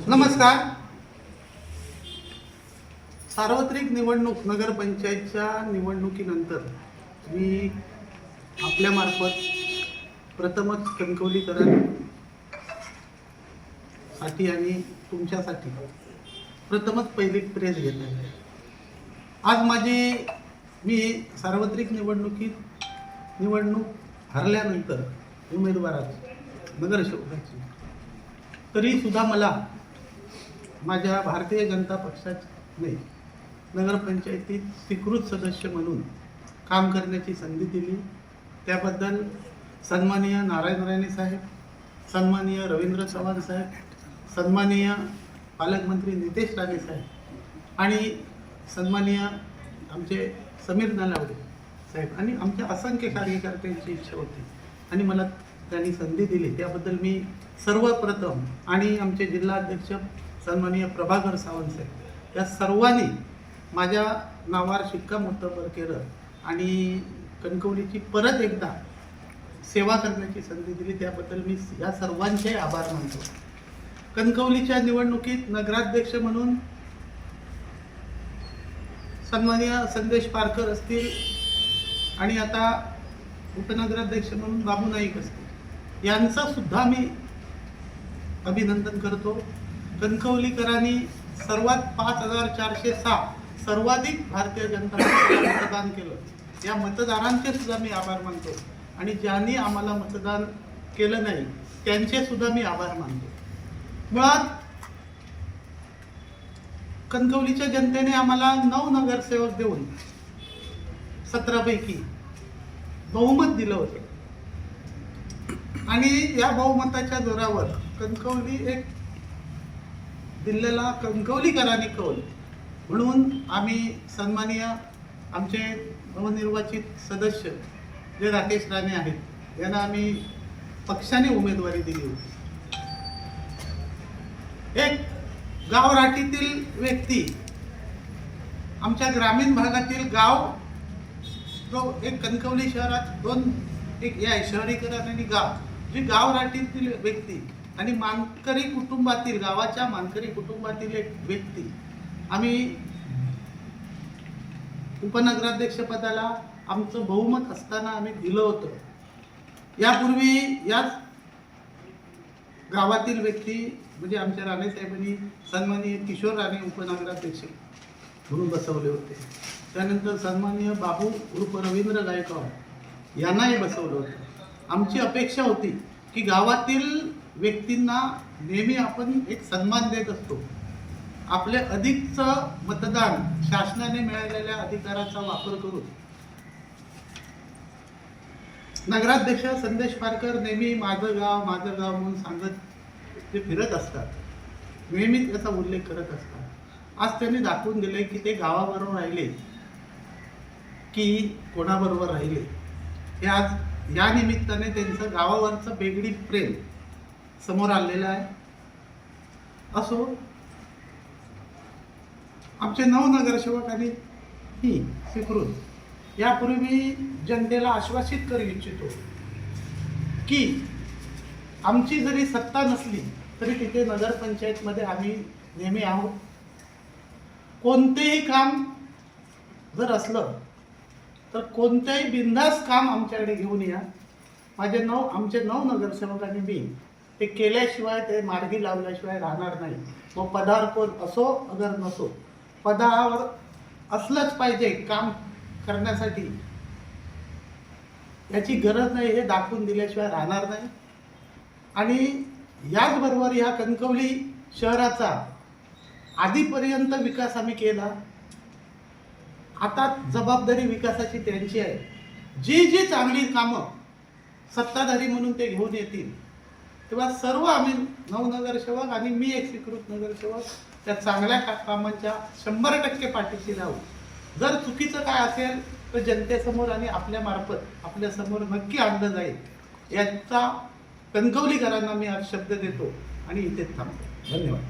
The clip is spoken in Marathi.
नमस्कार. सार्वत्रिक निवडणूक नगरपंचायतच्या निवडणुकीनंतर मी आपल्यामार्फत प्रथमच कणकवलीकरांसाठी आणि तुमच्यासाठी प्रथमच पहिली प्रेस घेत आहे. आज मी सार्वत्रिक निवडणूक हरल्यानंतर उमेदवाराची नगरसेवकाची तरी सुद्धा मला माझ्या भारतीय जनता पक्षाने नगरपंचायतीत स्वीकृत सदस्य म्हणून काम करण्याची संधी दिली. त्याबद्दल सन्माननीय नारायण राणे साहेब, सन्माननीय रवींद्र चव्हाण साहेब, सन्माननीय पालकमंत्री नितेश राणे साहेब आणि सन्माननीय आमचे समीर नलावडे साहेब आणि आमच्या असंख्य कार्यकर्त्यांची इच्छा होती आणि मला त्यांनी संधी दिली. त्याबद्दल मी सर्वप्रथम आणि आमचे जिल्हाध्यक्ष सन्माननीय प्रभाकर सावंत साहेब या सर्वांनी माझ्या नावावर शिक्कामोर्तब केलं आणि कणकवलीची परत एकदा सेवा करण्याची संधी दिली. त्याबद्दल मी या सर्वांचे आभार मानतो. कणकवलीच्या निवडणुकीत नगराध्यक्ष म्हणून सन्माननीय संदेश पारकर असतील आणि आता उपनगराध्यक्ष म्हणून बाबू नाईक असतील, यांचा सुद्धा मी अभिनंदन करतो. कणकवलीकरांनी सर्वात 5406 सर्वाधिक भारतीय जनता पक्षाला मतदान केलं. या मतदारांचे सुद्धा मी आभार मानतो आणि ज्यांनी आम्हाला मतदान केलं नाही त्यांचे सुद्धा मी आभार मानतो. मुळात कणकवलीच्या जनतेने आम्हाला 9 नगरसेवक देऊन 17 पैकी बहुमत दिलं होतं आणि या बहुमताच्या जोरावर कणकवली एक दिल्लीला कणकवलीकरांनी कौल म्हणून आम्ही सन्माननीय आमचे नवनिर्वाचित सदस्य जे राकेश राणे आहेत यांना आम्ही पक्षाने उमेदवारी दिली होती. एक गावराटीतील व्यक्ती, आमच्या ग्रामीण भागातील गाव जो एक कणकवली शहरात एक या शहरीकरण आणि गाव जी गावराटीतील व्यक्ती आणि मानकरी कुटुंबातील गावाच्या मानकरी कुटुंबातील एक व्यक्ती आम्ही उपनगराध्यक्ष पदाला आमचं बहुमत असताना आम्ही दिलं होतं. यापूर्वी याच गावातील व्यक्ती म्हणजे आमच्या राणे साहेबांनी सन्माननीय किशोर राणे उपनगराध्यक्ष म्हणून बसवले होते. त्यानंतर सन्माननीय बाबू उर्फ रवींद्र गायकवाड यांनाही बसवलं होतं. आमची अपेक्षा होती की गावातील व्यक्तींना नेहमी आपण एक सन्मान देत असतो. आपले अधिकचं मतदान शासनाने मिळालेल्या अधिकाराचा वापर करून नगराध्यक्ष संदेश पारकर नेहमी माझं गाव म्हणून सांगत ते फिरत असतात, नेहमी त्याचा उल्लेख करत असतात. आज त्यांनी दाखवून दिले की ते गावाबरोबर राहिले की कोणाबरोबर राहिले हे आज या निमित्ताने त्यांचं गावावरचं बेगडी प्रेम समोर आलेलं आहे. असो, आमचे 9 नगरसेवकांनी ही स्वीकृत यापूर्वी मी जनतेला आश्वासित करू इच्छितो की आमची जरी सत्ता नसली तरी तिथे नगरपंचायतमध्ये आम्ही नेहमी आहोत. कोणतेही काम जर असलं तर कोणत्याही बिनधास्त काम आमच्याकडे घेऊन या. आमचे 9 नगरसेवकांनी मी ते केल्याशिवाय ते मार्गी लावल्याशिवाय राहणार नाही. मग पदावर कोण असो अगर नसो, पदावर असलंच पाहिजे काम करण्यासाठी, याची गरज नाही हे दाखवून दिल्याशिवाय राहणार नाही. आणि याचबरोबर या कणकवली शहराचा आधीपर्यंत विकास आम्ही केला. आता जबाबदारी विकासाची त्यांची आहे. जी चांगली कामं सत्ताधारी म्हणून ते घेऊन येतील तेव्हा सर्व आम्ही 9 नगरसेवक आणि मी एक स्वीकृत नगरसेवक त्या चांगल्या कामांच्या 100% पाठीशी राहू. जर चुकीचं काय असेल तर जनतेसमोर आणि आपल्यामार्फत आपल्यासमोर नक्की आणलं जाईल याचा कणकवलीकरांना मी आज शब्द देतो आणि इथेच थांबतो. धन्यवाद.